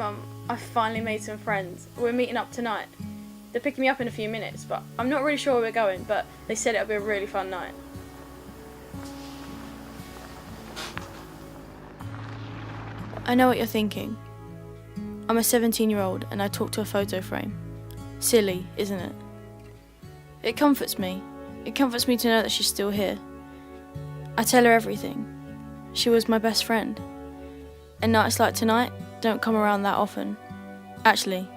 Mum, I finally made some friends. We're meeting up tonight. They're picking me up in a few minutes, but I'm not really sure where we're going, but they said it'll be a really fun night. I know what you're thinking. I'm a 17-year-old and I talk to a photo frame. Silly, isn't it? It comforts me. It comforts me to know that she's still here. I tell her everything. She was my best friend. And nights like tonight don't come around that often. Actually,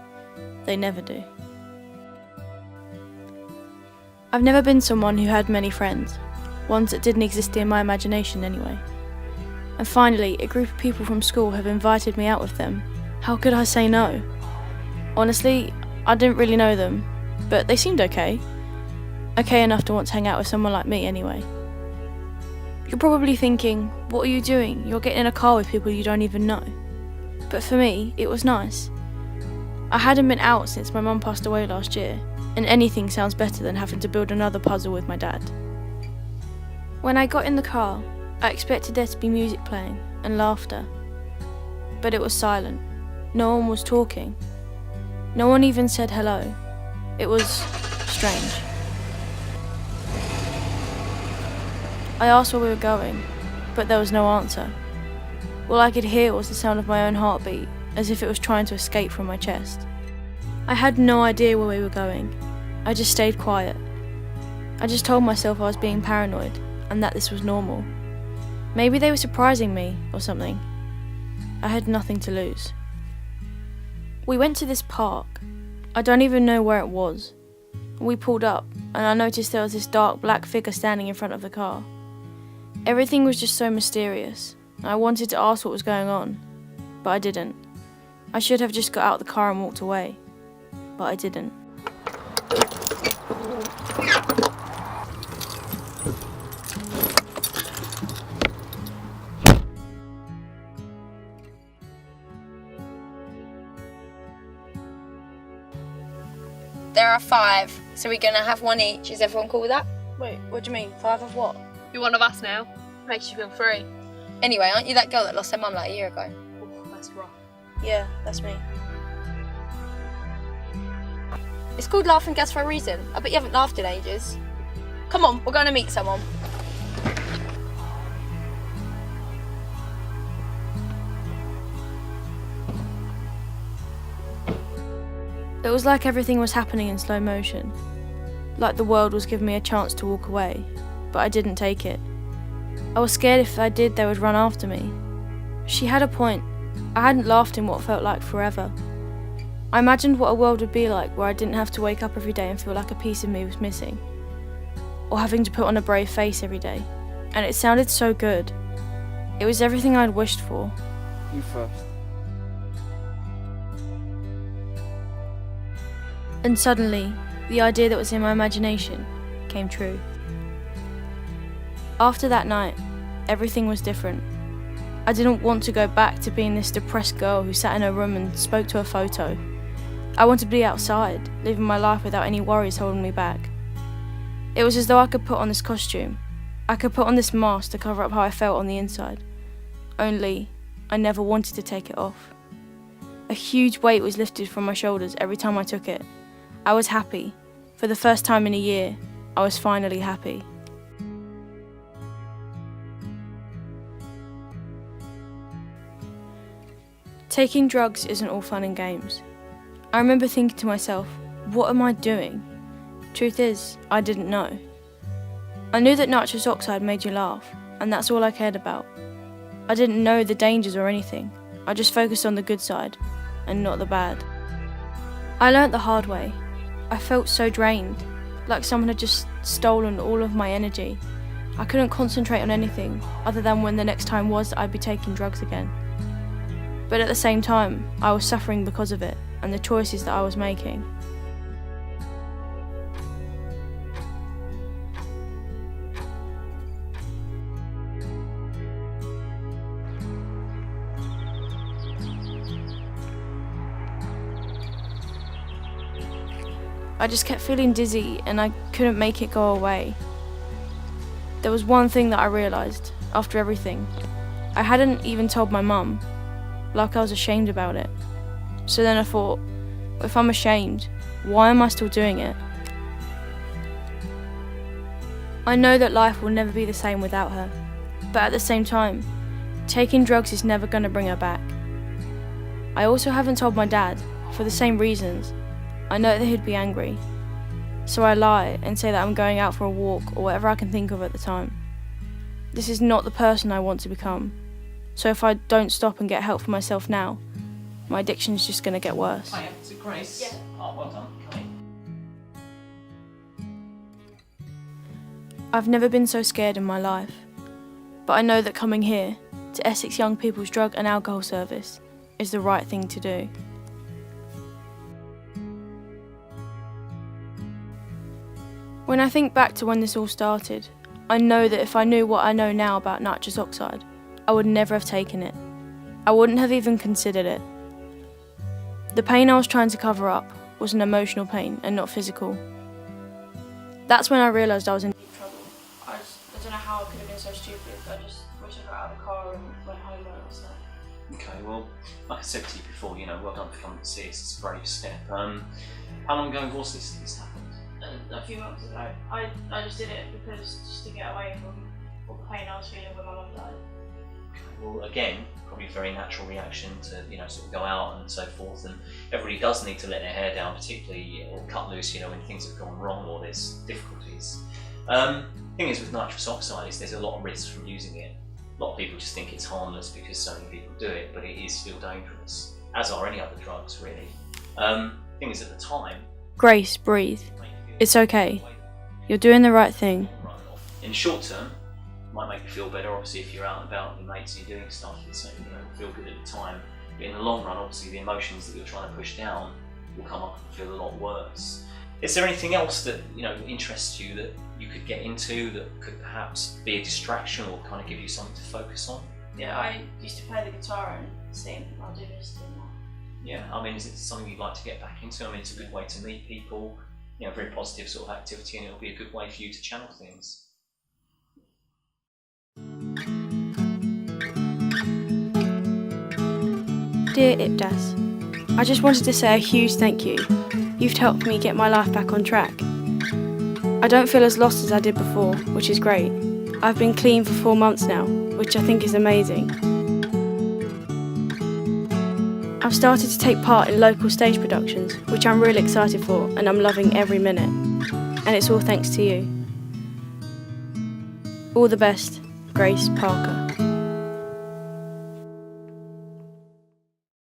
they never do. I've never been someone who had many friends, ones that didn't exist in my imagination anyway. And finally, a group of people from school have invited me out with them. How could I say no? Honestly, I didn't really know them, but they seemed okay. Okay enough to want to hang out with someone like me anyway. You're probably thinking, what are you doing? You're getting in a car with people you don't even know. But for me, it was nice. I hadn't been out since my mum passed away last year, and anything sounds better than having to build another puzzle with my dad. When I got in the car, I expected there to be music playing and laughter. But it was silent. No one was talking. No one even said hello. It was strange. I asked where we were going, but there was no answer. All I could hear was the sound of my own heartbeat, as if it was trying to escape from my chest. I had no idea where we were going. I just stayed quiet. I just told myself I was being paranoid, and that this was normal. Maybe they were surprising me, or something. I had nothing to lose. We went to this park. I don't even know where it was. We pulled up, and I noticed there was this dark black figure standing in front of the car. Everything was just so mysterious. I wanted to ask what was going on, but I didn't. I should have just got out of the car and walked away, but I didn't. There are 5, so we're gonna have one each. Is everyone cool with that? Wait, what do you mean? 5 of what? You're one of us now. Makes you feel free. Anyway, aren't you that girl that lost her mum like a year ago? Oh, that's rough. Yeah, that's me. It's called Laughing Gas for a reason. I bet you haven't laughed in ages. Come on, we're going to meet someone. It was like everything was happening in slow motion. Like the world was giving me a chance to walk away, but I didn't take it. I was scared if I did, they would run after me. She had a point. I hadn't laughed in what felt like forever. I imagined what a world would be like where I didn't have to wake up every day and feel like a piece of me was missing. Or having to put on a brave face every day. And it sounded so good. It was everything I'd wished for. You first. And suddenly, the idea that was in my imagination came true. After that night, everything was different. I didn't want to go back to being this depressed girl who sat in her room and spoke to a photo. I wanted to be outside, living my life without any worries holding me back. It was as though I could put on this costume. I could put on this mask to cover up how I felt on the inside. Only, I never wanted to take it off. A huge weight was lifted from my shoulders every time I took it. I was happy. For the first time in a year, I was finally happy. Taking drugs isn't all fun and games. I remember thinking to myself, what am I doing? Truth is, I didn't know. I knew that nitrous oxide made you laugh, and that's all I cared about. I didn't know the dangers or anything. I just focused on the good side, and not the bad. I learnt the hard way. I felt so drained, like someone had just stolen all of my energy. I couldn't concentrate on anything, other than when the next time was that I'd be taking drugs again. But at the same time, I was suffering because of it, and the choices that I was making. I just kept feeling dizzy and I couldn't make it go away. There was one thing that I realised, after everything. I hadn't even told my mum, like I was ashamed about it. So then I thought, if I'm ashamed, why am I still doing it? I know that life will never be the same without her, but at the same time, taking drugs is never going to bring her back. I also haven't told my dad, for the same reasons. I know that he'd be angry. So I lie and say that I'm going out for a walk or whatever I can think of at the time. This is not the person I want to become. So if I don't stop and get help for myself now, my addiction's just going to get worse. Hiya, is it Grace? Yeah. Oh, well done. Come in. I've never been so scared in my life, but I know that coming here, to Essex Young People's Drug and Alcohol Service, is the right thing to do. When I think back to when this all started, I know that if I knew what I know now about nitrous oxide, I would never have taken it. I wouldn't have even considered it. The pain I was trying to cover up was an emotional pain and not physical. That's when I realised I was in deep trouble. I don't know how I could have been so stupid. I just wish I got out of the car and went home when I was there. Okay, well, like I said to you before, well done for coming to see us. It's a brave step. How long ago was this happened? A few months ago. I just did it because just to get away from all the pain I was feeling when my mum died. Well, again, probably a very natural reaction to sort of go out and so forth, and everybody does need to let their hair down, particularly or cut loose, when things have gone wrong or there's difficulties. Thing is with nitrous oxide is there's a lot of risks from using it. A lot of people just think it's harmless because so many people do it, but it is still dangerous, as are any other drugs really. Thing is, at the time, Grace, breathe. It's okay. You're doing the right thing. In the short term, it might make you feel better. Obviously, if you're out and about with your mates and you're doing stuff, it's feel good at the time. But in the long run, obviously, the emotions that you're trying to push down will come up and feel a lot worse. Is there anything else that interests you that you could get into that could perhaps be a distraction or kind of give you something to focus on? Yeah, I used to play the guitar and sing. I'll do this and that. Yeah, I mean, is it something you'd like to get back into? I mean, it's a good way to meet people, very positive sort of activity, and it'll be a good way for you to channel things. Dear Ipdas, I just wanted to say a huge thank you. You've helped me get my life back on track. I don't feel as lost as I did before, which is great. I've been clean for 4 months now, which I think is amazing. I've started to take part in local stage productions, which I'm really excited for, and I'm loving every minute. And it's all thanks to you. All the best, Grace Parker.